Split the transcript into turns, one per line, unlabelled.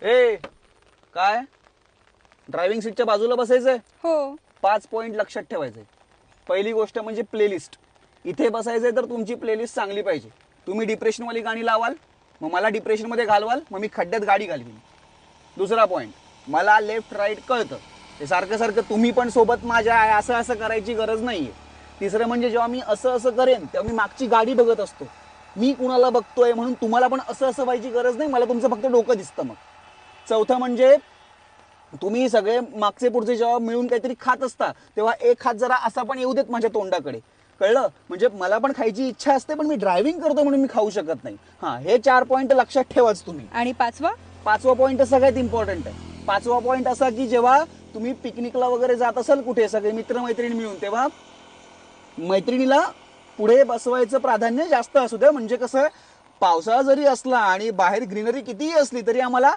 ए काय ड्रायव्हिंग सीटच्या बाजूला बसायचंय?
हो.
5 पॉइंट लक्षात ठेवायचंय. पहिली गोष्ट म्हणजे प्लेलिस्ट. इथे बसायचंय तर तुमची प्लेलिस्ट चांगली पाहिजे. तुम्ही डिप्रेशनवाली गाणी लावाल, मग मला डिप्रेशनमध्ये घालवाल, मग मी खड्ड्यात गाडी घालवीन. दुसरा पॉइंट, मला लेफ्ट राईट कळतं, ते सारखं सारखं तुम्ही पण सोबत माझ्या असं असं करायची गरज नाहीये. तिसरं म्हणजे जेव्हा मी असं असं करेन तेव्हा मी मागची गाडी बघत असतो, मी कुणाला बघतोय म्हणून तुम्हाला पण असं असं व्हायची गरज नाही, मला तुमचं फक्त डोकं दिसतं. मग चौथं म्हणजे तुम्ही सगळे मागचे पुढचे जेव्हा मिळून काहीतरी खात असता तेव्हा एक हात जरा असा पण येऊ देत माझ्या तोंडाकडे, कळलं? म्हणजे मला पण खायची इच्छा असते पण मी ड्रायव्हिंग करतो म्हणून मी खाऊ शकत नाही. हा, हे 4 पॉइंट लक्षात ठेवाच तुम्ही.
आणि पाचवा?
पाचवा पॉइंट सगळ्यात इम्पॉर्टंट आहे. पाचवा पॉइंट असा की जेव्हा तुम्ही पिकनिकला वगैरे जात असाल कुठे सगळे मित्रमैत्रिणी मिळून, तेव्हा मैत्रिणीला पुढे बसवायचं प्राधान्य जास्त असू द्या. म्हणजे कसं, पावसाळा जरी असला आणि बाहेर ग्रीनरी कितीही असली तरी आम्हाला